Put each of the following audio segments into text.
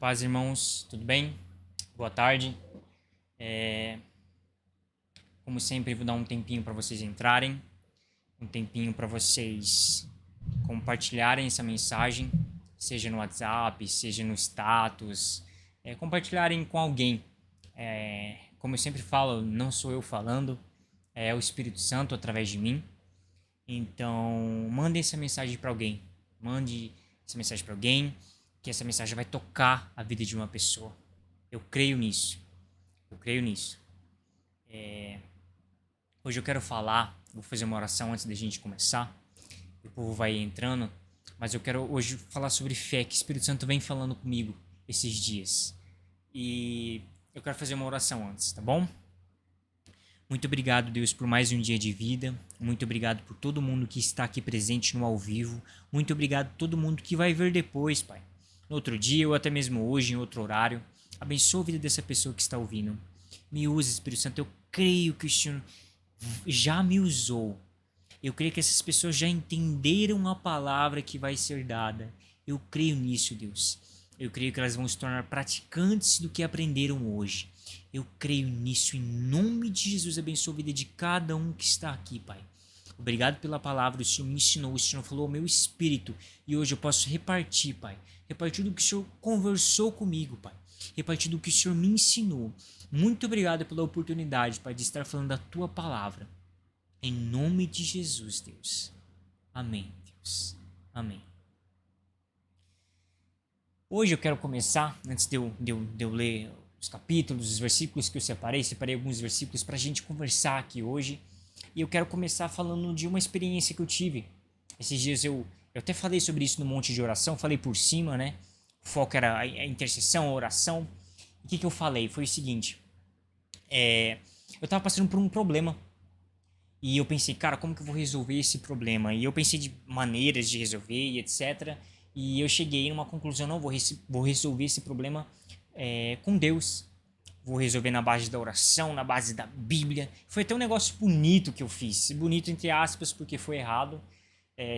Paz, irmãos, tudo bem? Boa tarde. Como sempre, vou dar um tempinho para vocês entrarem, um tempinho para vocês compartilharem essa mensagem, seja no WhatsApp, seja no status, compartilharem com alguém. Como eu sempre falo, não sou eu falando, é o Espírito Santo através de mim. Então, mande essa mensagem para alguém. Mande essa mensagem para alguém, que essa mensagem vai tocar a vida de uma pessoa. Eu creio nisso. Eu creio nisso. Hoje eu quero falar, vou fazer uma oração antes da gente começar. O povo vai entrando, mas eu quero hoje falar sobre fé, que o Espírito Santo vem falando comigo esses dias. E eu quero fazer uma oração antes, tá bom? Muito obrigado, Deus, por mais um dia de vida. Muito obrigado por todo mundo que está aqui presente no ao vivo. Muito obrigado por todo mundo que vai ver depois, Pai. No outro dia ou até mesmo hoje, em outro horário. Abençoa a vida dessa pessoa que está ouvindo. Me use, Espírito Santo. Eu creio que o Senhor já me usou. Eu creio que essas pessoas já entenderam a palavra que vai ser dada. Eu creio nisso, Deus. Eu creio que elas vão se tornar praticantes do que aprenderam hoje. Eu creio nisso, em nome de Jesus. Abençoa a vida de cada um que está aqui, Pai. Obrigado pela palavra, o Senhor me ensinou, o Senhor falou ao meu espírito. E hoje eu posso repartir, Pai. Repartir do que o Senhor conversou comigo, Pai. Repartir do que o Senhor me ensinou. Muito obrigado pela oportunidade, Pai, de estar falando da Tua palavra. Em nome de Jesus, Deus. Amém, Deus. Amém. Hoje eu quero começar, antes de eu ler os capítulos, os versículos que eu separei alguns versículos para a gente conversar aqui hoje. E eu quero começar falando de uma experiência que eu tive. Esses dias eu até falei sobre isso no monte de oração, falei por cima, né? O foco era a intercessão, a oração. E o que eu falei? Foi o seguinte. Eu estava passando por um problema. E eu pensei, cara, como que eu vou resolver esse problema? E eu pensei de maneiras de resolver e etc. E eu cheguei numa conclusão, não, vou resolver esse problema com Deus. Vou resolver na base da oração, na base da Bíblia. Foi até um negócio bonito que eu fiz. Bonito entre aspas, porque foi errado.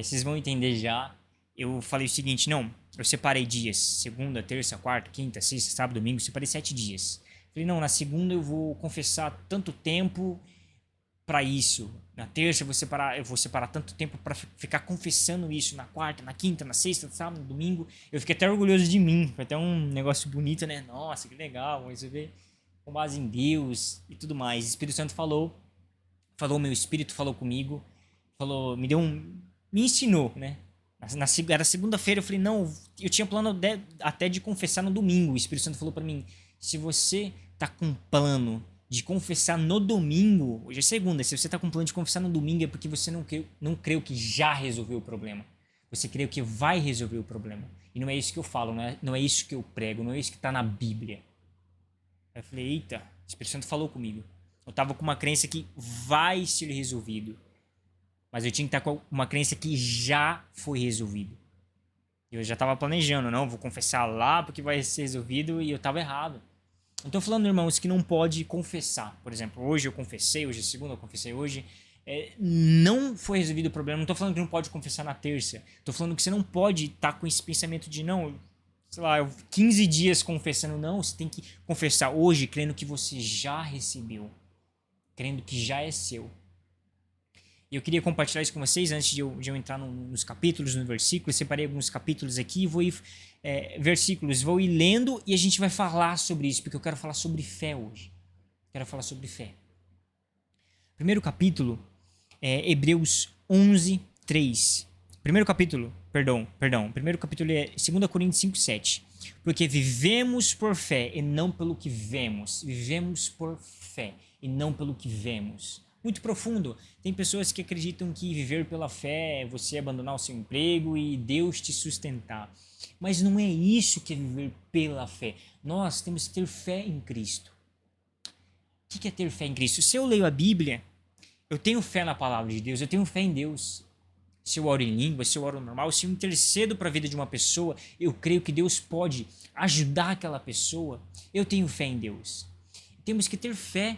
Vocês vão entender já. Eu falei o seguinte, não, eu separei dias. Segunda, terça, quarta, quinta, sexta, sábado, domingo. Separei 7 dias. Falei, não, na segunda eu vou confessar tanto tempo para isso. Na terça eu vou separar tanto tempo para ficar confessando isso. Na quarta, na quinta, na sexta, sábado, no domingo. Eu fiquei até orgulhoso de mim. Foi até um negócio bonito, né? Nossa, que legal, vou resolver com base em Deus e tudo mais. O Espírito Santo falou, meu espírito falou comigo, falou, me ensinou, né? Era segunda-feira, eu falei, não, eu tinha plano até de confessar no domingo. O Espírito Santo falou para mim, se você tá com plano de confessar no domingo, hoje é segunda, se você tá com plano de confessar no domingo é porque você não creu que já resolveu o problema. Você creu que vai resolver o problema. E não é isso que eu falo, não é isso que eu prego, não é isso que tá na Bíblia. Aí eu falei, eita, o Espírito Santo falou comigo. Eu tava com uma crença que vai ser resolvido. Mas eu tinha que estar com uma crença que já foi resolvido. Eu já tava planejando, não, vou confessar lá porque vai ser resolvido e eu tava errado. Eu tô falando, irmãos, que não pode confessar. Por exemplo, hoje eu confessei, hoje é segunda, eu confessei hoje. Não foi resolvido o problema. Não tô falando que não pode confessar na terça. Tô falando que você não pode estar com esse pensamento de não, sei lá, 15 dias confessando. Não, você tem que confessar hoje, crendo que você já recebeu. Crendo que já é seu. E eu queria compartilhar isso com vocês antes de eu entrar nos capítulos, no versículo. Eu separei alguns capítulos aqui e vou ir versículos, vou ir lendo e a gente vai falar sobre isso, porque eu quero falar sobre fé hoje. Quero falar sobre fé. Primeiro capítulo é Hebreus 11, 3. Primeiro capítulo é 2 Coríntios 5, 7. Porque vivemos por fé e não pelo que vemos. Vivemos por fé e não pelo que vemos. Muito profundo. Tem pessoas que acreditam que viver pela fé é você abandonar o seu emprego e Deus te sustentar. Mas não é isso que é viver pela fé. Nós temos que ter fé em Cristo. O que é ter fé em Cristo? Se eu leio a Bíblia, eu tenho fé na palavra de Deus, eu tenho fé em Deus. Se eu oro em língua, se eu oro normal, se eu intercedo para a vida de uma pessoa, eu creio que Deus pode ajudar aquela pessoa. Eu tenho fé em Deus. Temos que ter fé.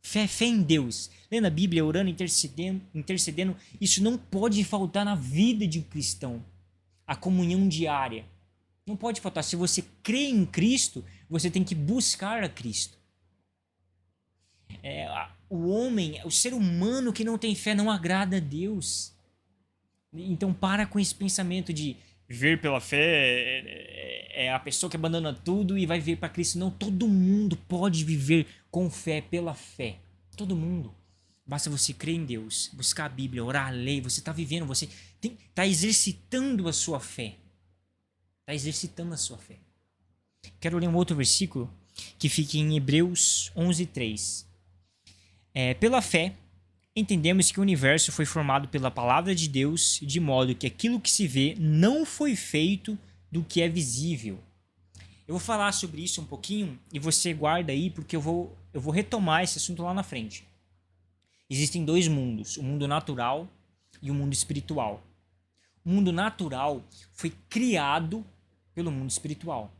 Fé em Deus. Lendo a Bíblia, orando, intercedendo, isso não pode faltar na vida de um cristão. A comunhão diária. Não pode faltar. Se você crê em Cristo, você tem que buscar a Cristo. O homem, o ser humano que não tem fé não agrada a Deus. Então para com esse pensamento de viver pela fé é a pessoa que abandona tudo e vai viver para Cristo. Não, todo mundo pode viver com fé, pela fé. Todo mundo. Basta você crer em Deus, buscar a Bíblia, orar a lei. Você está vivendo, você está exercitando a sua fé. Está exercitando a sua fé. Quero ler um outro versículo que fica em Hebreus 11:3. Pela fé, entendemos que o universo foi formado pela palavra de Deus, de modo que aquilo que se vê não foi feito do que é visível. Eu vou falar sobre isso um pouquinho e você guarda aí, porque eu vou retomar esse assunto lá na frente. Existem dois mundos, o mundo natural e o mundo espiritual. O mundo natural foi criado pelo mundo espiritual.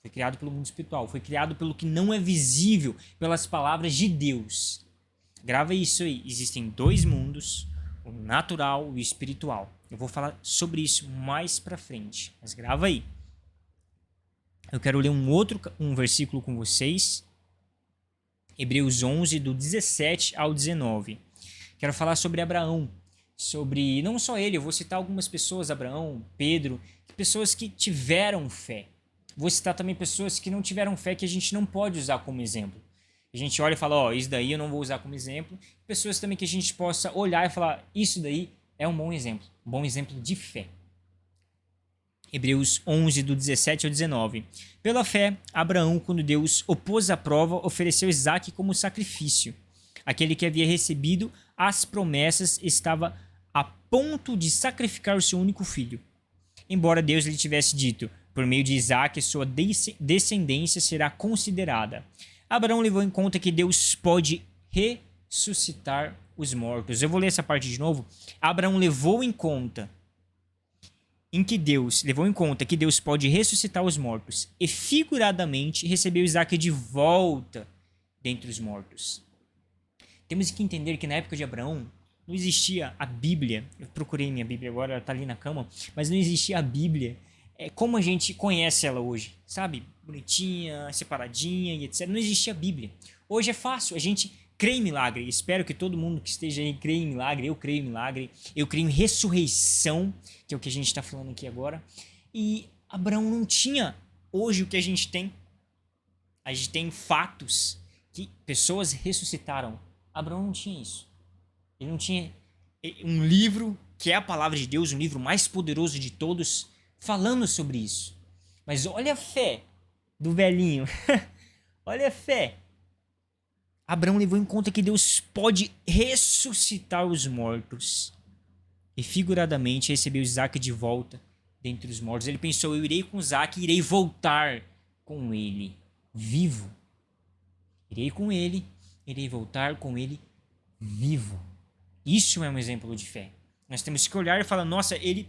Foi criado pelo mundo espiritual. Foi criado pelo que não é visível, pelas palavras de Deus. Grava isso aí. Existem dois mundos, o natural e o espiritual. Eu vou falar sobre isso mais pra frente, mas grava aí. Eu quero ler um versículo com vocês. Hebreus 11, do 17 ao 19. Quero falar sobre Abraão. Sobre, não só ele, eu vou citar algumas pessoas, Abraão, Pedro, pessoas que tiveram fé. Vou citar também pessoas que não tiveram fé, que a gente não pode usar como exemplo. A gente olha e fala, ó, isso daí eu não vou usar como exemplo. Pessoas também que a gente possa olhar e falar, isso daí é um bom exemplo de fé. Hebreus 11, do 17 ao 19. Pela fé, Abraão, quando Deus opôs a prova, ofereceu Isaque como sacrifício. Aquele que havia recebido as promessas estava a ponto de sacrificar o seu único filho. Embora Deus lhe tivesse dito, por meio de Isaque, sua descendência será considerada. Abraão levou em conta que Deus pode ressuscitar os mortos. Eu vou ler essa parte de novo. Abraão levou em conta que Deus pode ressuscitar os mortos e figuradamente recebeu Isaque de volta dentre os mortos. Temos que entender que na época de Abraão não existia a Bíblia. Eu procurei minha Bíblia agora, ela está ali na cama, mas não existia a Bíblia como a gente conhece ela hoje, sabe? Bonitinha, separadinha e etc. Não existia a Bíblia. Hoje é fácil, a gente crê em milagre. Espero que todo mundo que esteja aí creia em milagre. Eu creio em milagre. Eu creio em ressurreição, que é o que a gente está falando aqui agora. E Abraão não tinha hoje o que a gente tem. A gente tem fatos que pessoas ressuscitaram. Abraão não tinha isso. Ele não tinha um livro que é a palavra de Deus, um livro mais poderoso de todos, falando sobre isso. Mas olha a fé do velhinho. Olha a fé. Abraão levou em conta que Deus pode ressuscitar os mortos. E figuradamente recebeu Isaque de volta dentre os mortos. Ele pensou, eu irei com Isaque e irei voltar com ele vivo. Irei com ele, irei voltar com ele vivo. Isso é um exemplo de fé. Nós temos que olhar e falar, nossa, ele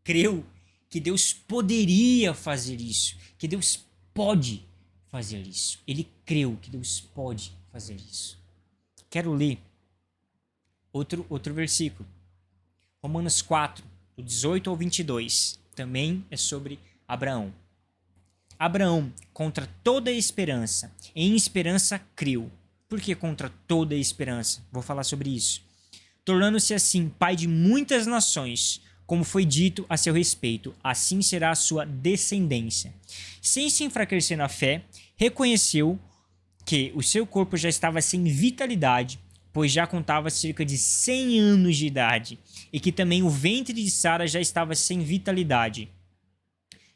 creu que Deus poderia fazer isso, que Deus pode fazer isso. Ele creu que Deus pode fazer isso. Quero ler outro versículo. Romanos 4, do 18 ao 22. Também é sobre Abraão. Abraão, contra toda a esperança, em esperança creu. Por que contra toda a esperança? Vou falar sobre isso. Tornando-se assim pai de muitas nações, como foi dito a seu respeito, assim será a sua descendência. Sem se enfraquecer na fé, reconheceu que o seu corpo já estava sem vitalidade, pois já contava cerca de 100 anos de idade, e que também o ventre de Sara já estava sem vitalidade.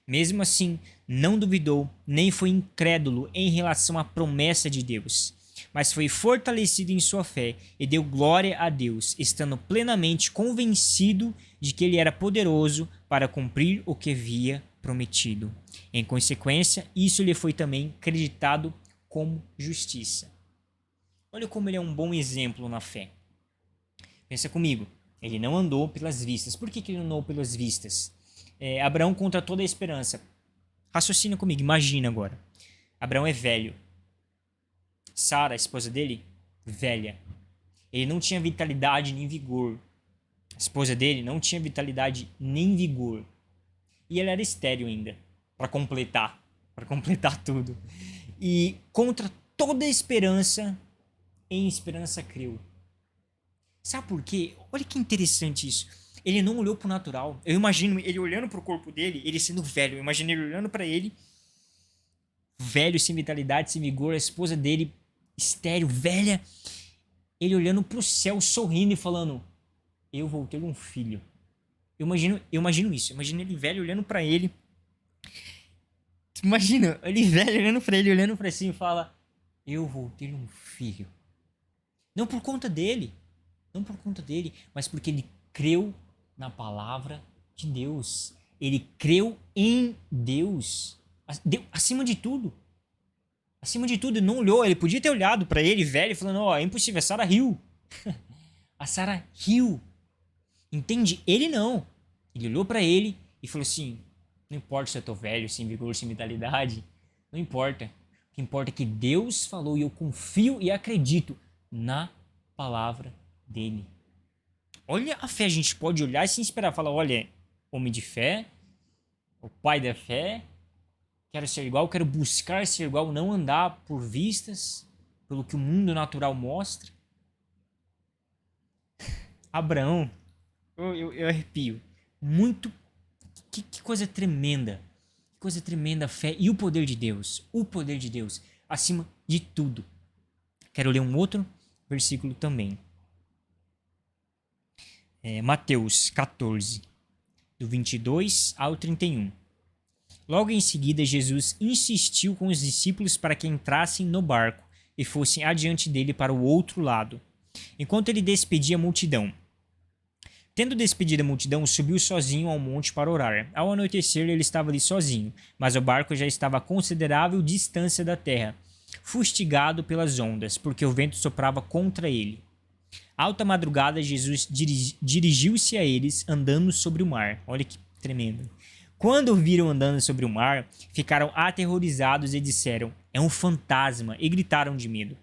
Mesmo assim, não duvidou, nem foi incrédulo em relação à promessa de Deus, mas foi fortalecido em sua fé e deu glória a Deus, estando plenamente convencido de que ele era poderoso para cumprir o que havia prometido. Em consequência, isso lhe foi também creditado como justiça. Olha como ele é um bom exemplo na fé. Pensa comigo, ele não andou pelas vistas. Por que ele não andou pelas vistas? Abraão contra toda a esperança. Raciocina comigo, imagina agora. Abraão é velho. Sara, a esposa dele, velha. Ele não tinha vitalidade nem vigor. A esposa dele não tinha vitalidade nem vigor. E ela era estéril ainda. para completar tudo. E contra toda esperança, em esperança creu. Sabe por quê? Olha que interessante isso. Ele não olhou pro natural. Eu imagino ele olhando pro corpo dele, ele sendo velho. Eu imagino ele olhando para ele, velho, sem vitalidade, sem vigor, a esposa dele estéril, velha. Ele olhando pro céu, sorrindo e falando: eu vou ter um filho. Eu imagino isso. Eu imagino ele velho olhando para ele. Imagina, ele velho olhando para ele, olhando para cima e fala: eu vou ter um filho. Não por conta dele. Não por conta dele, mas porque ele creu na palavra de Deus. Ele creu em Deus. Acima de tudo. Acima de tudo, ele não olhou. Ele podia ter olhado para ele, velho, falando: ó, é impossível, a Sarah riu. A Sarah riu. Entende? Ele não. Ele olhou para ele e falou assim: não importa se eu tô velho, sem vigor, sem vitalidade. Não importa. O que importa é que Deus falou e eu confio e acredito na palavra dele. Olha a fé, a gente pode olhar e se inspirar, falar: olha, homem de fé, o pai da fé, quero ser igual, quero buscar ser igual, não andar por vistas, pelo que o mundo natural mostra. Abraão, eu arrepio. Muito, que coisa tremenda, que coisa tremenda a fé e o poder de Deus, acima de tudo. Quero ler um outro versículo também. Mateus 14, do 22 ao 31. Logo em seguida, Jesus insistiu com os discípulos para que entrassem no barco e fossem adiante dele para o outro lado, enquanto ele despedia a multidão. Tendo despedido a multidão, subiu sozinho ao monte para orar. Ao anoitecer, ele estava ali sozinho, mas o barco já estava a considerável distância da terra, fustigado pelas ondas, porque o vento soprava contra ele. Alta madrugada, Jesus dirigiu-se a eles andando sobre o mar. Olha que tremendo. Quando o viram andando sobre o mar, ficaram aterrorizados e disseram: é um fantasma, e gritaram de medo.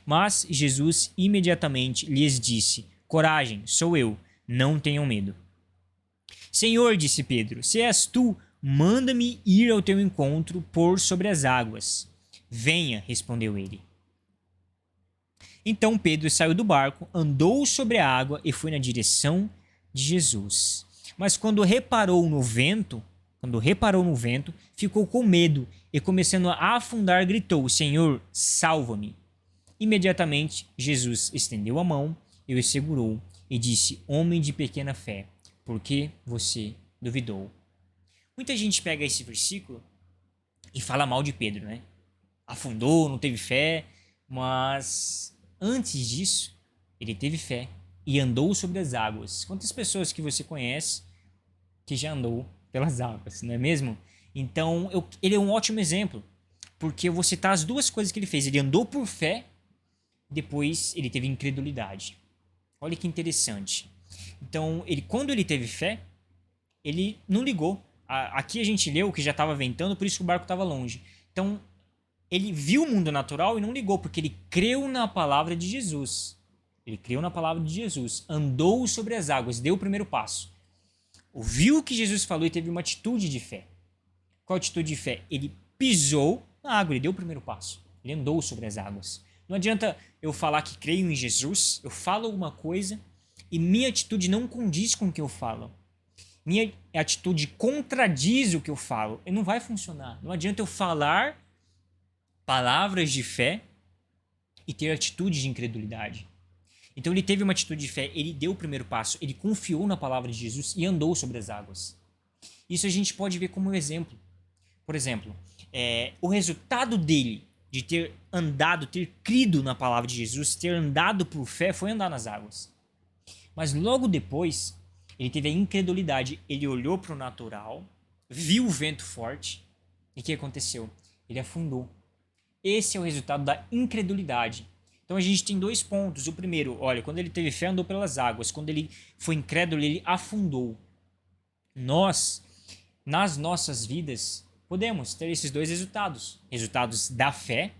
Mas Jesus imediatamente lhes disse: coragem, sou eu, não tenham medo. Senhor, disse Pedro, se és tu, manda-me ir ao teu encontro por sobre as águas. Venha, respondeu ele. Então Pedro saiu do barco, andou sobre a água e foi na direção de Jesus. Mas quando reparou no vento, ficou com medo e, começando a afundar, gritou: Senhor, salva-me. Imediatamente Jesus estendeu a mão e o segurou e disse: homem de pequena fé, por que você duvidou? Muita gente pega esse versículo e fala mal de Pedro, né? Afundou, não teve fé, mas antes disso, ele teve fé e andou sobre as águas. Quantas pessoas que você conhece que já andou pelas águas, não é mesmo? Então, ele é um ótimo exemplo, porque eu vou citar as duas coisas que ele fez. Ele andou por fé, depois ele teve incredulidade. Olha que interessante. Então, quando ele teve fé, ele não ligou. Aqui a gente leu que já estava ventando, por isso que o barco estava longe. Então, ele viu o mundo natural e não ligou, porque ele creu na palavra de Jesus. Ele creu na palavra de Jesus, andou sobre as águas, deu o primeiro passo. Ouviu o que Jesus falou e teve uma atitude de fé. Qual atitude de fé? Ele pisou na água, ele deu o primeiro passo. Ele andou sobre as águas. Não adianta eu falar que creio em Jesus, eu falo alguma coisa e minha atitude não condiz com o que eu falo. Minha atitude contradiz o que eu falo. E não vai funcionar. Não adianta eu falar palavras de fé e ter atitude de incredulidade. Então ele teve uma atitude de fé, ele deu o primeiro passo, ele confiou na palavra de Jesus e andou sobre as águas. Isso a gente pode ver como um exemplo. Por exemplo, o resultado dele de ter andado, ter crido na palavra de Jesus, ter andado por fé, foi andar nas águas. Mas logo depois, ele teve a incredulidade. Ele olhou para o natural, viu o vento forte, e o que aconteceu? Ele afundou. Esse é o resultado da incredulidade. Então a gente tem dois pontos. O primeiro, olha, quando ele teve fé, andou pelas águas. Quando ele foi incrédulo, ele afundou. Nós, nas nossas vidas, podemos ter esses dois resultados. Resultados da fé,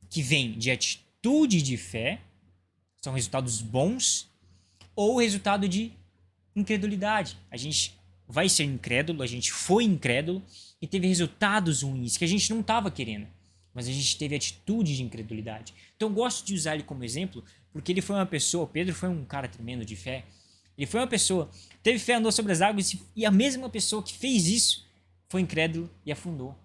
que vem de atitude de fé, são resultados bons, ou resultado de incredulidade. A gente vai ser incrédulo, a gente foi incrédulo e teve resultados ruins que a gente não estava querendo, mas a gente teve atitude de incredulidade. Então eu gosto de usar ele como exemplo, porque ele foi uma pessoa, Pedro foi um cara tremendo de fé, ele foi uma pessoa, teve fé, andou sobre as águas, e a mesma pessoa que fez isso foi incrédulo e afundou.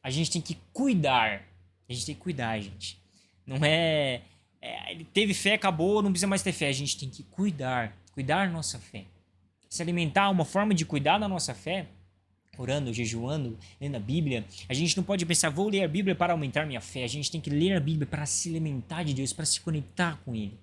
A gente tem que cuidar, gente. Não ele teve fé, acabou, não precisa mais ter fé, a gente tem que cuidar da nossa fé. Se alimentar, uma forma de cuidar da nossa fé, orando, jejuando, lendo a Bíblia. A gente não pode pensar, vou ler a Bíblia para aumentar minha fé. A gente tem que ler a Bíblia para se alimentar de Deus, para se conectar com Ele.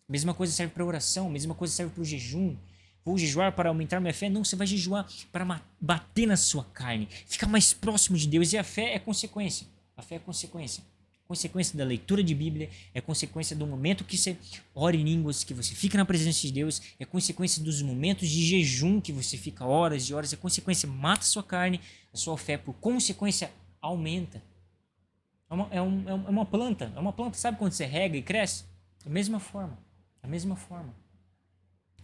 A mesma coisa serve para oração, a mesma coisa serve para o jejum. Vou jejuar para aumentar minha fé? Não, você vai jejuar para bater na sua carne, ficar mais próximo de Deus. E a fé é consequência. A fé é consequência. Consequência da leitura de Bíblia, é consequência do momento que você ora em línguas, que você fica na presença de Deus, é consequência dos momentos de jejum que você fica horas e horas, é consequência, mata a sua carne, a sua fé, por consequência, aumenta. É uma planta, sabe quando você rega e cresce? Da mesma forma,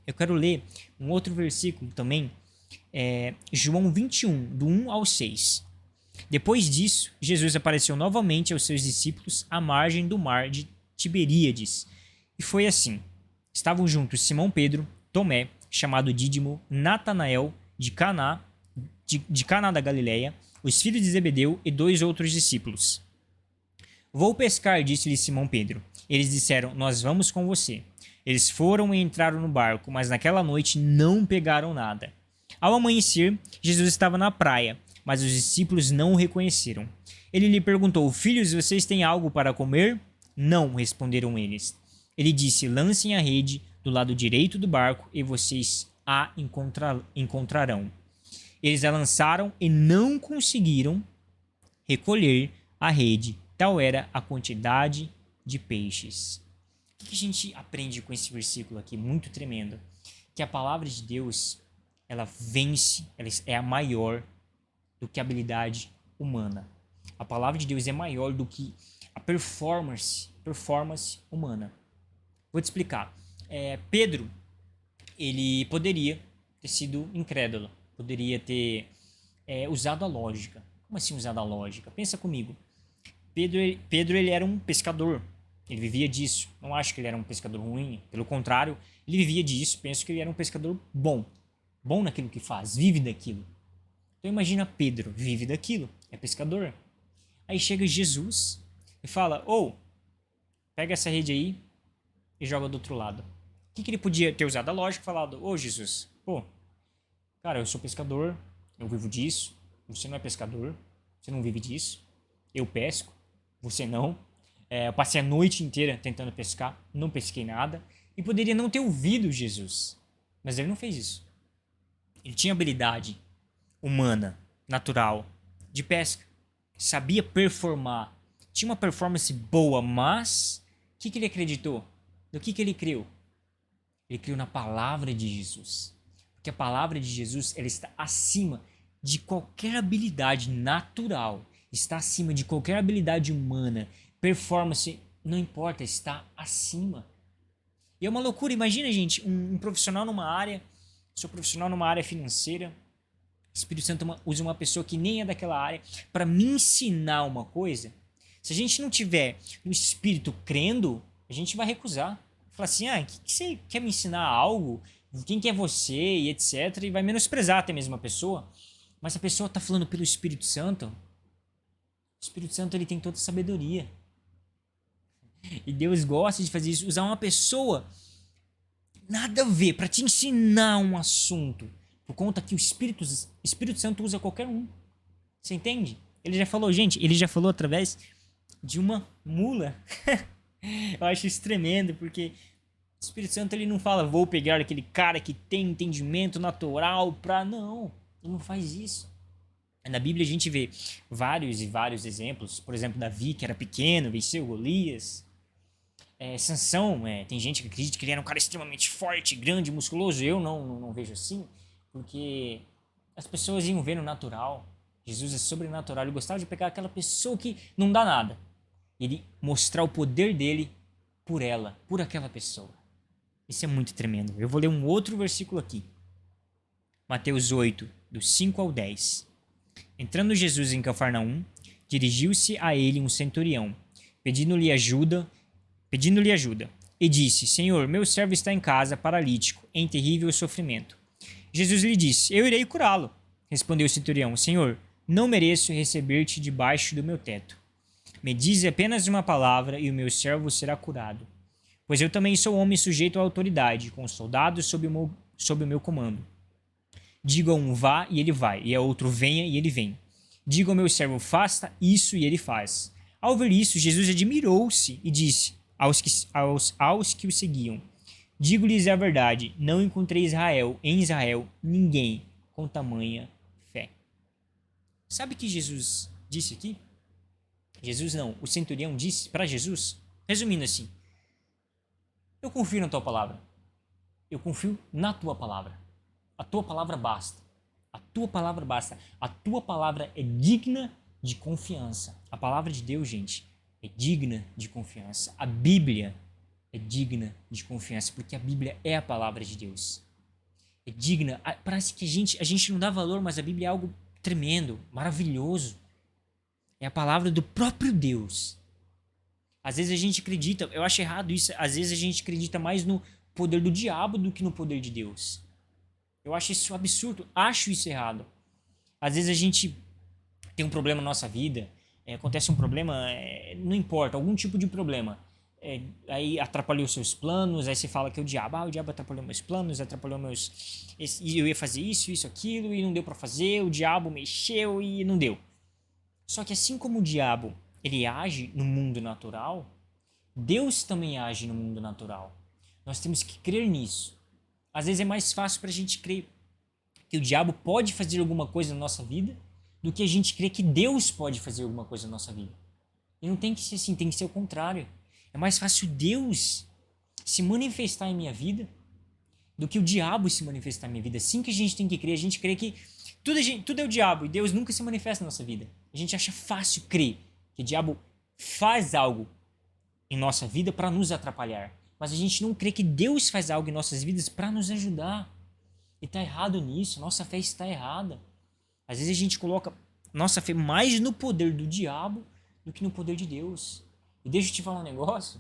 Eu quero ler um outro versículo também, João 21, do 1 ao 6. Depois disso, Jesus apareceu novamente aos seus discípulos à margem do mar de Tiberíades. E foi assim. Estavam juntos Simão Pedro, Tomé, chamado Dídimo, Natanael, de Caná da Galileia, os filhos de Zebedeu e 2 outros discípulos. Vou pescar, disse-lhe Simão Pedro. Eles disseram, nós vamos com você. Eles foram e entraram no barco, mas naquela noite não pegaram nada. Ao amanhecer, Jesus estava na praia, mas os discípulos não o reconheceram. Ele lhe perguntou, filhos, vocês têm algo para comer? Não, responderam eles. Ele disse, lancem a rede do lado direito do barco e vocês a encontrarão. Eles a lançaram e não conseguiram recolher a rede. Tal era a quantidade de peixes. O que a gente aprende com esse versículo aqui? Muito tremendo. Que a palavra de Deus, ela vence, ela é a maior do que a habilidade humana. A palavra de Deus é maior do que a performance humana. Vou te explicar. Pedro, ele poderia ter sido incrédulo, poderia ter usado a lógica. Como assim usado a lógica? Pensa comigo. Pedro ele era um pescador, ele vivia disso. Não acho que ele era um pescador ruim, pelo contrário, ele vivia disso. Penso que ele era um pescador bom naquilo que faz, vive daquilo. Então imagina Pedro, vive daquilo, é pescador. Aí chega Jesus e fala, pega essa rede aí e joga do outro lado. O que ele podia ter usado a lógica e falado, Jesus, cara, eu sou pescador, eu vivo disso, você não é pescador, você não vive disso, eu pesco, você não. Eu passei a noite inteira tentando pescar, não pesquei nada, e poderia não ter ouvido Jesus, mas ele não fez isso. Ele tinha habilidade humana, natural, de pesca. Sabia performar. Tinha uma performance boa, mas o que ele acreditou? Do que ele creu? Ele creu na palavra de Jesus. Porque a palavra de Jesus, ela está acima de qualquer habilidade natural. Está acima de qualquer habilidade humana. Performance, não importa, está acima. E é uma loucura. Imagina, gente, um profissional numa área, sou profissional numa área financeira, o Espírito Santo usa uma pessoa que nem é daquela área para me ensinar uma coisa. Se a gente não tiver no Espírito crendo, a gente vai recusar. Falar assim, que você quer me ensinar algo? Quem que é você? E etc. E vai menosprezar até mesmo a pessoa. Mas a pessoa está falando pelo Espírito Santo. O Espírito Santo ele tem toda a sabedoria. E Deus gosta de fazer isso. Usar uma pessoa nada a ver para te ensinar um assunto. Por conta que o Espírito Santo usa qualquer um. Você entende? Ele já falou, gente, através de uma mula. Eu acho isso tremendo, porque o Espírito Santo ele não fala, vou pegar aquele cara que tem entendimento natural pra... Não, ele não faz isso. Na Bíblia a gente vê vários e vários exemplos. Por exemplo, Davi, que era pequeno, venceu Golias. Sansão, tem gente que acredita que ele era um cara extremamente forte, grande, musculoso. Eu não vejo assim. Porque as pessoas iam ver no natural. Jesus é sobrenatural. Ele gostava de pegar aquela pessoa que não dá nada. Ele mostrar o poder dele por ela, por aquela pessoa. Isso é muito tremendo. Eu vou ler um outro versículo aqui. Mateus 8, do 5 ao 10. Entrando Jesus em Cafarnaum, dirigiu-se a ele um centurião, pedindo-lhe ajuda, e disse: Senhor, meu servo está em casa, paralítico, em terrível sofrimento. Jesus lhe disse: Eu irei curá-lo. Respondeu o centurião: Senhor, não mereço receber-te debaixo do meu teto. Me dize apenas uma palavra e o meu servo será curado. Pois eu também sou homem sujeito à autoridade, com soldados sob o meu comando. Digo a um vá e ele vai, e a outro venha e ele vem. Digo ao meu servo faça isso e ele faz. Ao ver isso, Jesus admirou-se e disse aos que o seguiam: Digo-lhes a verdade, não encontrei em Israel ninguém com tamanha fé. Sabe o que Jesus disse aqui? Jesus não, o centurião disse para Jesus, resumindo assim: eu confio na tua palavra. Eu confio na tua palavra. A tua palavra basta. A tua palavra basta. A tua palavra é digna de confiança. A palavra de Deus, gente, é digna de confiança. A Bíblia é digna de confiança, porque a Bíblia é a palavra de Deus. É digna. Parece que a gente não dá valor, mas a Bíblia é algo tremendo, maravilhoso. É a palavra do próprio Deus. Às vezes a gente acredita, eu acho errado isso, às vezes a gente acredita mais no poder do diabo do que no poder de Deus. Eu acho isso absurdo, acho isso errado. Às vezes a gente tem um problema na nossa vida, acontece um problema, não importa, algum tipo de problema. Aí atrapalhou seus planos, aí você fala que é o diabo atrapalhou meus planos, e eu ia fazer isso, aquilo, e não deu pra fazer, o diabo mexeu e não deu. Só que assim como o diabo, ele age no mundo natural, Deus também age no mundo natural. Nós temos que crer nisso. Às vezes é mais fácil pra gente crer que o diabo pode fazer alguma coisa na nossa vida do que a gente crer que Deus pode fazer alguma coisa na nossa vida. E não tem que ser assim, tem que ser o contrário. É mais fácil Deus se manifestar em minha vida do que o diabo se manifestar em minha vida. Assim que a gente tem que crer, a gente crê que tudo é o diabo e Deus nunca se manifesta na nossa vida. A gente acha fácil crer que o diabo faz algo em nossa vida para nos atrapalhar. Mas a gente não crê que Deus faz algo em nossas vidas para nos ajudar. E está errado nisso, nossa fé está errada. Às vezes a gente coloca nossa fé mais no poder do diabo do que no poder de Deus. E deixa eu te falar um negócio,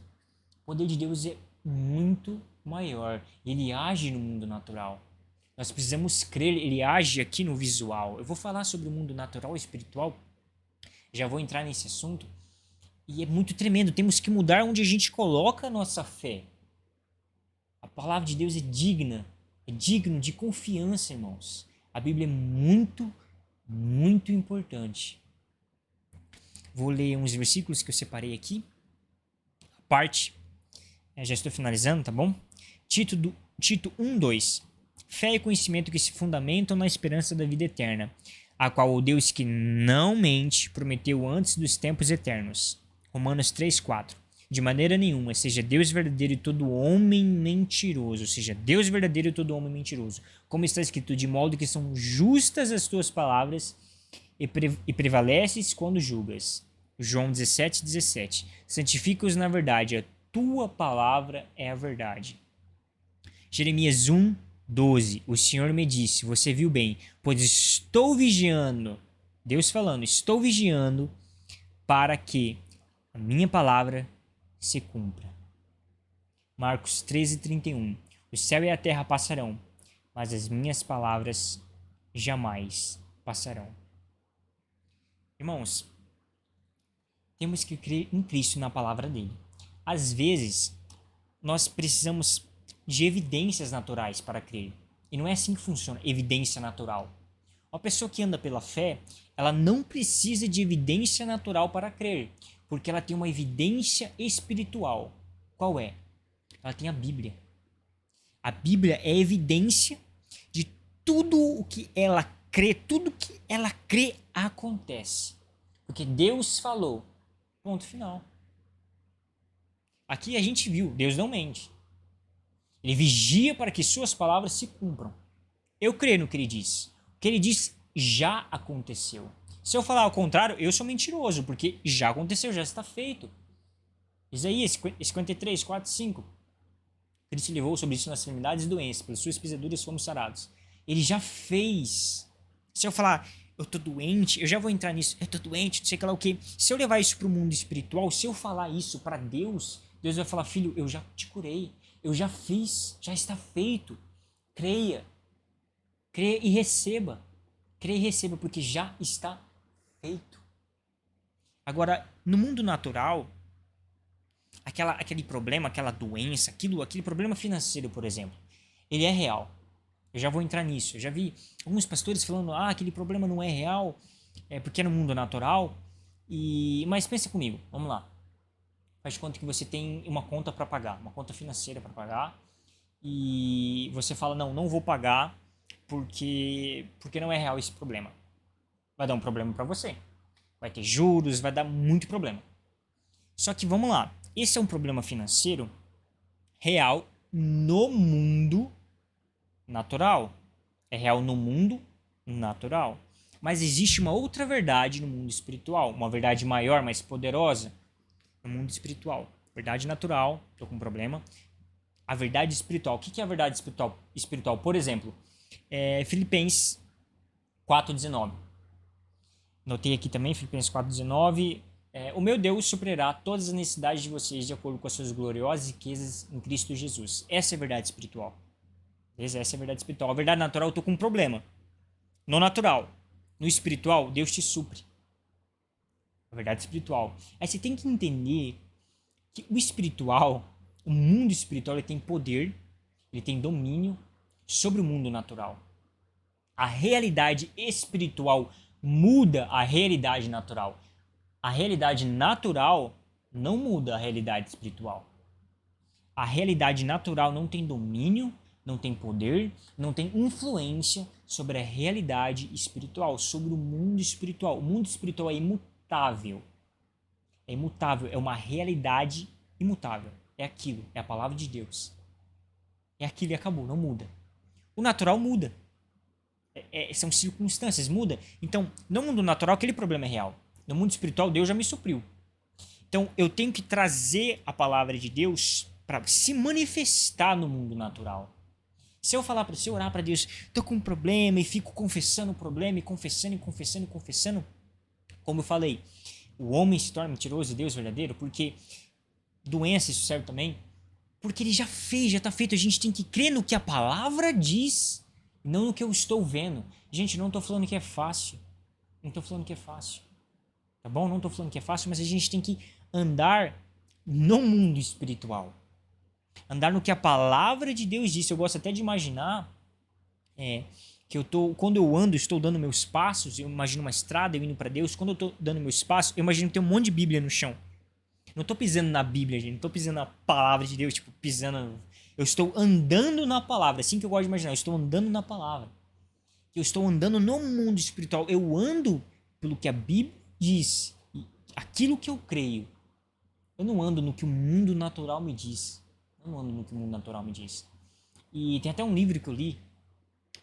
o poder de Deus é muito maior. Ele age no mundo natural. Nós precisamos crer, ele age aqui no visual. Eu vou falar sobre o mundo natural e espiritual, já vou entrar nesse assunto. E é muito tremendo, temos que mudar onde a gente coloca a nossa fé. A palavra de Deus é digno de confiança, irmãos. A Bíblia é muito, muito importante. Vou ler uns versículos que eu separei aqui. A parte, já estou finalizando, tá bom? Tito 1:2. Fé e conhecimento que se fundamentam na esperança da vida eterna, a qual o Deus que não mente prometeu antes dos tempos eternos. Romanos 3:4. De maneira nenhuma, seja Deus verdadeiro e todo homem mentiroso. Seja Deus verdadeiro e todo homem mentiroso. Como está escrito, de modo que são justas as tuas palavras e prevaleces quando julgas. João 17:17. Santifica-os na verdade, a tua palavra é a verdade. Jeremias 1:12. O Senhor me disse, você viu bem, pois estou vigiando. Deus falando, estou vigiando para que a minha palavra se cumpra. Marcos 13:31. O céu e a terra passarão, mas as minhas palavras jamais passarão. Irmãos, temos que crer em Cristo, na palavra dele. Às vezes, nós precisamos de evidências naturais para crer. E não é assim que funciona, evidência natural. Uma pessoa que anda pela fé, ela não precisa de evidência natural para crer, porque ela tem uma evidência espiritual. Qual é? Ela tem a Bíblia. A Bíblia é evidência de tudo o que ela crê, tudo que ela crê acontece. Porque Deus falou. Ponto final. Aqui a gente viu, Deus não mente. Ele vigia para que suas palavras se cumpram. Eu creio no que ele diz. O que ele diz já aconteceu. Se eu falar ao contrário, eu sou mentiroso, porque já aconteceu, já está feito. Isaías 53, 4, 5. Cristo levou sobre isso nas enfermidades e doenças, pelas suas pisaduras fomos sarados. Ele já fez. Se eu falar, eu tô doente, eu já vou entrar nisso, eu tô doente, não sei lá o quê. Se eu levar isso pro mundo espiritual, se eu falar isso para Deus, Deus vai falar, filho, eu já te curei, eu já fiz, já está feito. Creia, creia e receba. Creia e receba, porque já está feito. Agora, no mundo natural, aquele problema, aquela doença, aquele problema financeiro, por exemplo, ele é real. Eu já vou entrar nisso. Eu já vi alguns pastores falando, aquele problema não é real, porque é no mundo natural. Mas pensa comigo, vamos lá. Faz de conta que você tem uma conta para pagar, uma conta financeira para pagar, e você fala, não vou pagar porque não é real esse problema. Vai dar um problema para você. Vai ter juros, vai dar muito problema. Só que vamos lá, esse é um problema financeiro real no mundo natural. É real no mundo natural. Mas existe uma outra verdade no mundo espiritual, uma verdade maior, mais poderosa no mundo espiritual. Verdade natural, estou com um problema. A verdade espiritual. O que é a verdade espiritual? Por exemplo, Filipenses 4,19. Notei aqui também, Filipenses 4,19. O meu Deus suprirá todas as necessidades de vocês de acordo com as suas gloriosas riquezas em Cristo Jesus. Essa é a verdade espiritual. Essa é a verdade espiritual. A verdade natural, eu tô com um problema. No natural. No espiritual, Deus te supre. A verdade espiritual. Aí você tem que entender que o espiritual, o mundo espiritual, ele tem poder, ele tem domínio sobre o mundo natural. A realidade espiritual muda a realidade natural. A realidade natural não muda a realidade espiritual. A realidade natural não tem domínio, não tem poder, não tem influência sobre a realidade espiritual, sobre o mundo espiritual. O mundo espiritual é imutável. É imutável, é uma realidade imutável. É aquilo, é a palavra de Deus. É aquilo e acabou, não muda. O natural muda. São circunstâncias, muda. Então, no mundo natural, aquele problema é real. No mundo espiritual, Deus já me supriu. Então, eu tenho que trazer a palavra de Deus para se manifestar no mundo natural. Se eu falar para você, orar para Deus, tô com um problema e fico confessando o problema e confessando, como eu falei, o homem se torna mentiroso e Deus verdadeiro, porque doença, isso serve também, porque ele já fez, já está feito. A gente tem que crer no que a palavra diz, não no que eu estou vendo. Gente, não estou falando que é fácil. Não estou falando que é fácil. Tá bom? Não estou falando que é fácil, mas a gente tem que andar no mundo espiritual. Andar no que a palavra de Deus disse. Eu gosto até de imaginar que quando eu ando, estou dando meus passos, eu imagino uma estrada, eu indo para Deus. Quando eu estou dando meus passos, eu imagino ter um monte de Bíblia no chão. Não estou pisando na Bíblia, gente. Não estou pisando na palavra de Deus, tipo, pisando. Eu estou andando na palavra. Assim que eu gosto de imaginar. Eu estou andando na palavra. Eu estou andando no mundo espiritual. Eu ando pelo que a Bíblia diz. Aquilo que eu creio. Eu não ando no que o mundo natural me diz. Eu não ando no que o mundo natural me diz. E tem até um livro que eu li.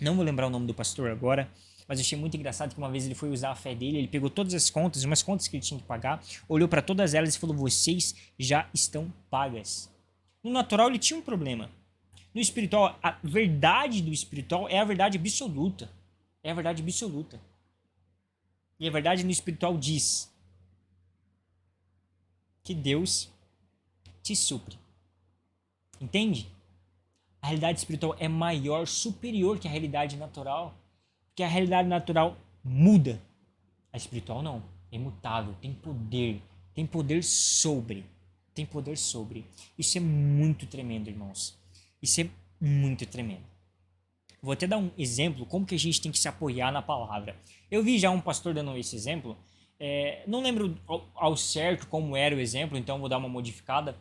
Não vou lembrar o nome do pastor agora. Mas eu achei muito engraçado que uma vez ele foi usar a fé dele, ele pegou todas as contas, umas contas que ele tinha que pagar, olhou para todas elas e falou, vocês já estão pagas. No natural ele tinha um problema. No espiritual, a verdade do espiritual é a verdade absoluta. É a verdade absoluta. E a verdade no espiritual diz que Deus te supre. Entende? A realidade espiritual é maior, superior que a realidade natural. Porque a realidade natural muda. A espiritual não. É imutável. Tem poder. Tem poder sobre. Tem poder sobre. Isso é muito tremendo, irmãos. Isso é muito tremendo. Vou até dar um exemplo como que a gente tem que se apoiar na palavra. Eu vi já um pastor dando esse exemplo. Não lembro ao certo como era o exemplo, então vou dar uma modificada.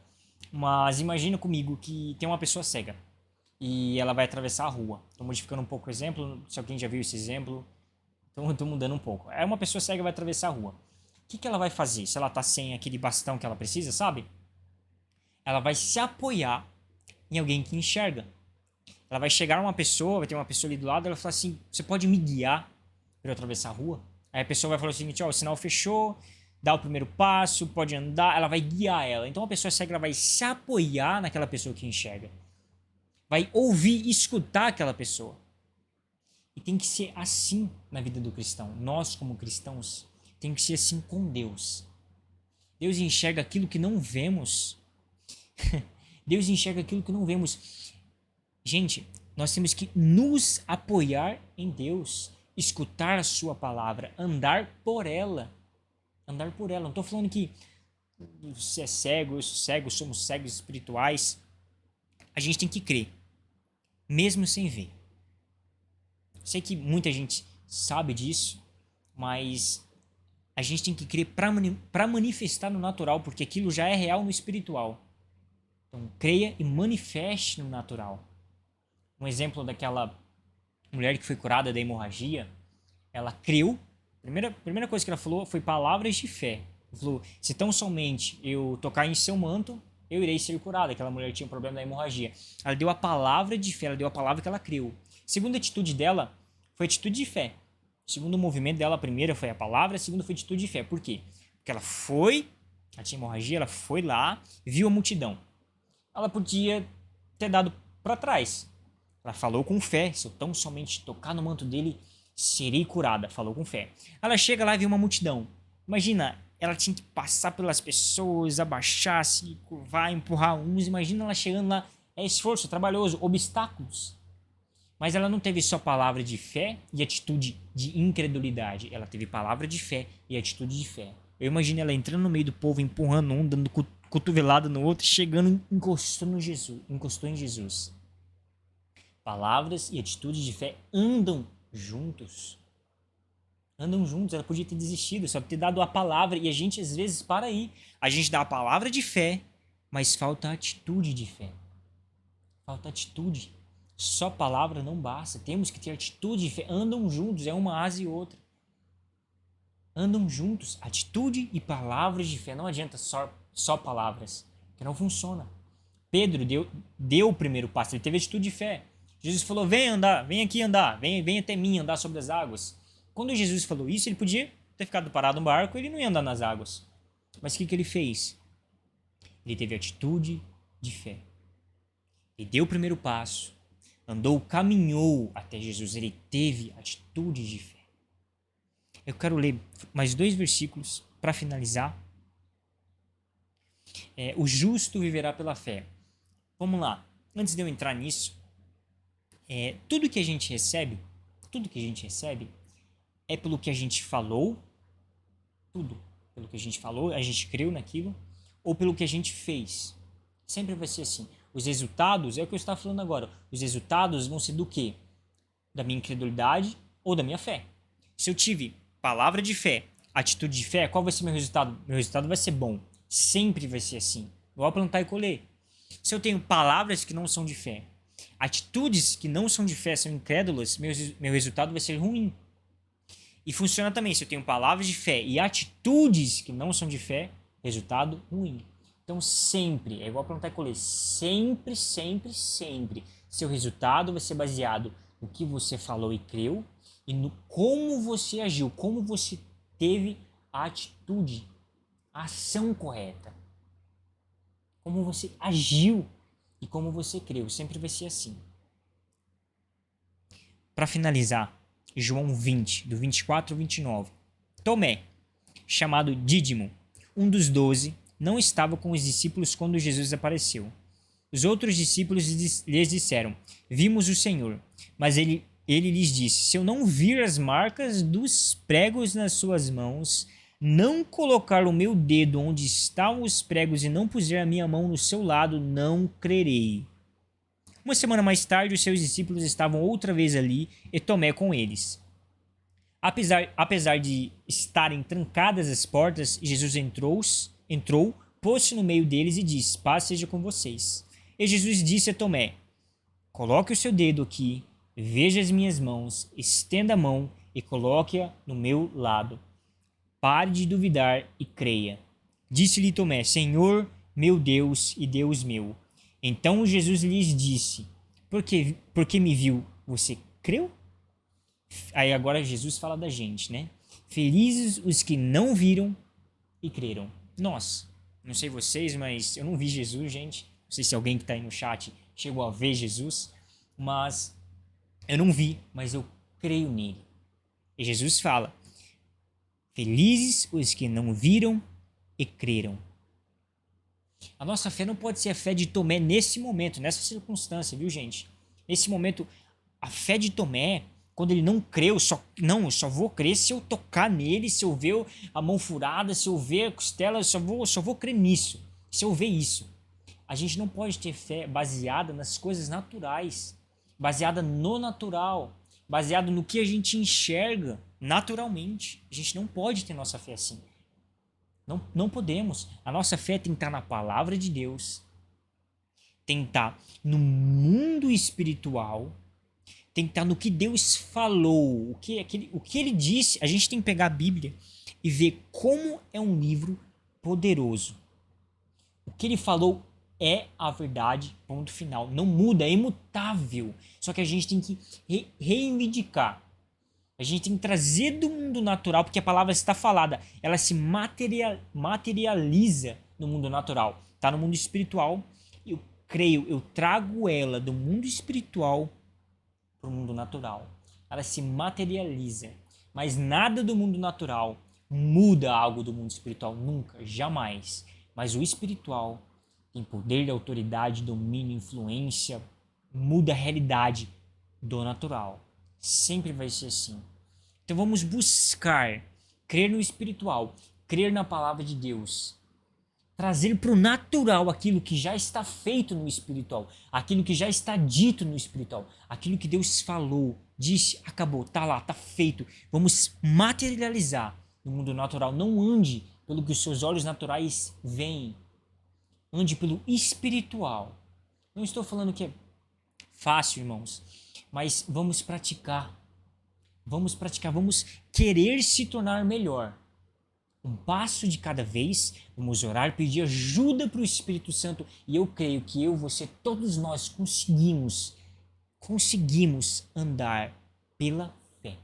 Mas imagina comigo que tem uma pessoa cega. E ela vai atravessar a rua. Estou modificando um pouco o exemplo, se alguém já viu esse exemplo, então estou mudando um pouco. É uma pessoa cega vai atravessar a rua. O que ela vai fazer? Se ela está sem aquele bastão que ela precisa, sabe? Ela vai se apoiar em alguém que enxerga. Ela vai chegar uma pessoa, vai ter uma pessoa ali do lado, ela vai falar assim, você pode me guiar para eu atravessar a rua? Aí a pessoa vai falar o seguinte, o sinal fechou, dá o primeiro passo, pode andar, ela vai guiar ela. Então a pessoa cega ela vai se apoiar naquela pessoa que enxerga. Vai ouvir e escutar aquela pessoa. E tem que ser assim na vida do cristão. Nós, como cristãos, tem que ser assim com Deus. Deus enxerga aquilo que não vemos. Deus enxerga aquilo que não vemos. Gente, nós temos que nos apoiar em Deus, escutar a sua palavra, andar por ela. Andar por ela. Não estou falando que você é cego, eu sou cego, somos cegos espirituais. A gente tem que crer, mesmo sem ver. Sei que muita gente sabe disso, mas a gente tem que crer para manifestar no natural, porque aquilo já é real no espiritual. Então, creia e manifeste no natural. Um exemplo daquela mulher que foi curada da hemorragia, ela creu. Primeira coisa que ela falou foi palavras de fé. Ela falou, se tão somente eu tocar em seu manto, eu irei ser curada. Aquela mulher tinha um problema da hemorragia. Ela deu a palavra de fé, ela deu a palavra que ela creu. A segunda atitude dela foi atitude de fé. O segundo movimento dela, a primeira foi a palavra, a segunda foi atitude de fé. Por quê? Porque ela tinha hemorragia, ela foi lá, viu a multidão. Ela podia ter dado para trás. Ela falou com fé, se eu tão somente tocar no manto dele, serei curada. Falou com fé. Ela chega lá e vê uma multidão. Imagina, ela tinha que passar pelas pessoas, abaixar, se curvar, empurrar uns. Imagina ela chegando lá, é esforço, trabalhoso, obstáculos. Mas ela não teve só palavra de fé e atitude de incredulidade. Ela teve palavra de fé e atitude de fé. Eu imagino ela entrando no meio do povo, empurrando um, dando cotovelada no outro, chegando, encostou em Jesus. Palavras e atitude de fé andam juntos. Andam juntos. Ela podia ter desistido, só ter dado a palavra. E a gente, às vezes, para aí. A gente dá a palavra de fé, mas falta a atitude de fé. Falta atitude. Só palavra não basta. Temos que ter atitude de fé. Andam juntos, é uma asa e outra. Andam juntos. Atitude e palavras de fé. Não adianta só palavras, que não funciona. Pedro deu o primeiro passo. Ele teve atitude de fé. Jesus falou, vem andar, vem aqui andar, vem até mim andar sobre as águas. Quando Jesus falou isso, ele podia ter ficado parado no barco, ele não ia andar nas águas. Mas o que ele fez? Ele teve atitude de fé. Ele deu o primeiro passo, andou, caminhou até Jesus, ele teve atitude de fé. Eu quero ler mais 2 versículos para finalizar. O justo viverá pela fé. Vamos lá, antes de eu entrar nisso, tudo que a gente recebe é pelo que a gente falou, tudo pelo que a gente falou, a gente creu naquilo, ou pelo que a gente fez. Sempre vai ser assim. Os resultados, é o que eu estava falando agora, os resultados vão ser do quê? Da minha incredulidade ou da minha fé. Se eu tive palavra de fé, atitude de fé, qual vai ser meu resultado? Meu resultado vai ser bom. Sempre vai ser assim. Igual plantar e colher. Se eu tenho palavras que não são de fé, atitudes que não são de fé, são incrédulas, meu resultado vai ser ruim. E funciona também, se eu tenho palavras de fé e atitudes que não são de fé, resultado ruim. Então sempre, é igual plantar e colher, sempre, sempre, sempre, seu resultado vai ser baseado no que você falou e creu e no como você agiu, como você teve a atitude, a ação correta. Como você agiu e como você creu, sempre vai ser assim. Para finalizar, João 20, do 24 ao 29. Tomé, chamado Dídimo, um dos 12, não estava com os discípulos quando Jesus apareceu. Os outros discípulos lhes disseram, vimos o Senhor. Mas ele lhes disse, se eu não vir as marcas dos pregos nas suas mãos, não colocar o meu dedo onde estão os pregos e não puser a minha mão no seu lado, não crerei. Uma semana mais tarde, os seus discípulos estavam outra vez ali e Tomé com eles. Apesar de estarem trancadas as portas, Jesus entrou, pôs-se no meio deles e disse, paz seja com vocês. E Jesus disse a Tomé, coloque o seu dedo aqui, veja as minhas mãos, estenda a mão e coloque-a no meu lado. Pare de duvidar e creia. Disse-lhe Tomé, Senhor, meu Deus e Deus meu. Então Jesus lhes disse, porque me viu, você creu? Aí agora Jesus fala da gente, né? Felizes os que não viram e creram. Nós, não sei vocês, mas eu não vi Jesus, gente. Não sei se alguém que está aí no chat chegou a ver Jesus, mas eu não vi, mas eu creio nele. E Jesus fala: felizes os que não viram e creram. A nossa fé não pode ser a fé de Tomé nesse momento, nessa circunstância, viu, gente? Nesse momento, a fé de Tomé, quando ele não creu, eu só vou crer se eu tocar nele, se eu ver a mão furada, se eu ver a costela, eu só vou crer nisso, se eu ver isso. A gente não pode ter fé baseada nas coisas naturais, baseada no natural, baseada no que a gente enxerga naturalmente. A gente não pode ter nossa fé assim. Não podemos. A nossa fé tem que estar na palavra de Deus, tem que estar no mundo espiritual, tem que estar no que Deus falou, o que ele disse. A gente tem que pegar a Bíblia e ver como é um livro poderoso. O que ele falou é a verdade, ponto final. Não muda, é imutável. Só que a gente tem que reivindicar. A gente tem que trazer do mundo natural, porque a palavra está falada. Ela se materializa no mundo natural. Está no mundo espiritual. Eu creio, eu trago ela do mundo espiritual para o mundo natural. Ela se materializa. Mas nada do mundo natural muda algo do mundo espiritual. Nunca, jamais. Mas o espiritual tem poder de autoridade, domínio, influência, muda a realidade do natural. Sempre vai ser assim. Então vamos buscar crer no espiritual, crer na palavra de Deus, trazer para o natural aquilo que já está feito no espiritual, aquilo que já está dito no espiritual, aquilo que Deus falou, disse, acabou, tá lá, tá feito. Vamos materializar no mundo natural. Não ande pelo que os seus olhos naturais veem. Ande pelo espiritual. Não estou falando que é fácil, irmãos, mas vamos praticar. Vamos praticar, vamos querer se tornar melhor. Um passo de cada vez, vamos orar, pedir ajuda para o Espírito Santo. E eu creio que eu, você, todos nós conseguimos andar pela fé.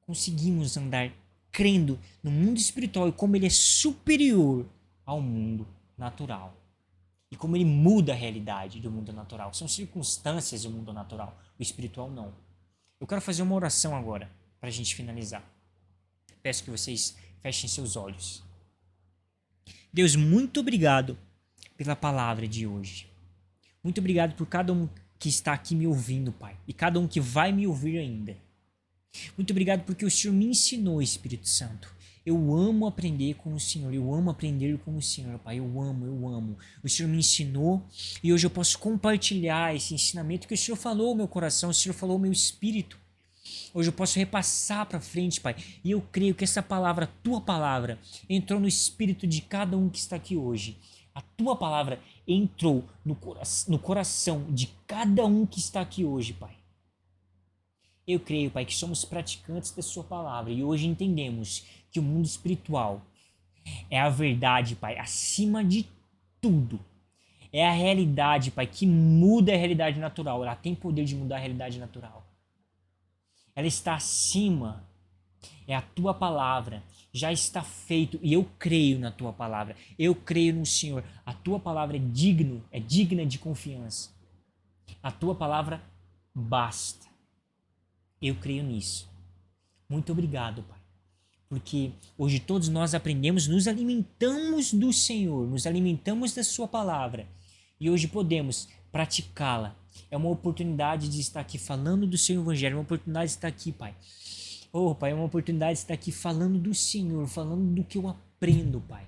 Conseguimos andar crendo no mundo espiritual e como ele é superior ao mundo natural. E como ele muda a realidade do mundo natural. São circunstâncias do mundo natural. O espiritual não. Eu quero fazer uma oração agora, para a gente finalizar. Peço que vocês fechem seus olhos. Deus, muito obrigado pela palavra de hoje. Muito obrigado por cada um que está aqui me ouvindo, Pai. E cada um que vai me ouvir ainda. Muito obrigado porque o Senhor me ensinou, Espírito Santo. Eu amo aprender com o Senhor, eu amo aprender com o Senhor, Pai, eu amo. O Senhor me ensinou e hoje eu posso compartilhar esse ensinamento que o Senhor falou ao meu coração, o Senhor falou ao meu espírito. Hoje eu posso repassar para frente, Pai, e eu creio que essa palavra, a Tua palavra, entrou no espírito de cada um que está aqui hoje. A Tua palavra entrou no coração de cada um que está aqui hoje, Pai. Eu creio, Pai, que somos praticantes da Sua palavra e hoje entendemos que o mundo espiritual é a verdade, Pai, acima de tudo. É a realidade, Pai, que muda a realidade natural. Ela tem poder de mudar a realidade natural. Ela está acima. É a Tua palavra. Já está feito e eu creio na Tua palavra. Eu creio no Senhor. A Tua palavra é digna de confiança. A Tua palavra basta. Eu creio nisso. Muito obrigado, Pai. Porque hoje todos nós aprendemos, nos alimentamos do Senhor, nos alimentamos da Sua palavra. E hoje podemos praticá-la. É uma oportunidade de estar aqui falando do Seu Evangelho, é uma oportunidade de estar aqui, Pai. Oh, Pai, é uma oportunidade de estar aqui falando do Senhor, falando do que eu aprendo, Pai.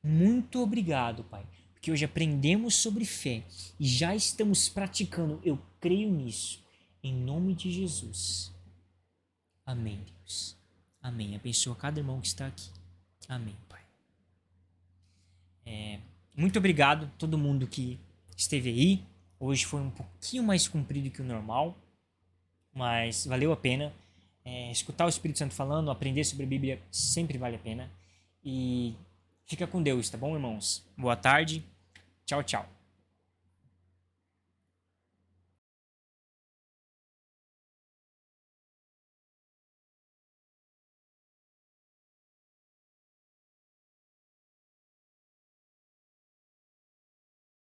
Muito obrigado, Pai. Porque hoje aprendemos sobre fé e já estamos praticando. Eu creio nisso. Em nome de Jesus. Amém, Deus. Amém. Abençoa cada irmão que está aqui. Amém, Pai. Muito obrigado a todo mundo que esteve aí. Hoje foi um pouquinho mais comprido que o normal, mas valeu a pena. Escutar o Espírito Santo falando, aprender sobre a Bíblia sempre vale a pena. E fica com Deus, tá bom, irmãos? Boa tarde. Tchau, tchau.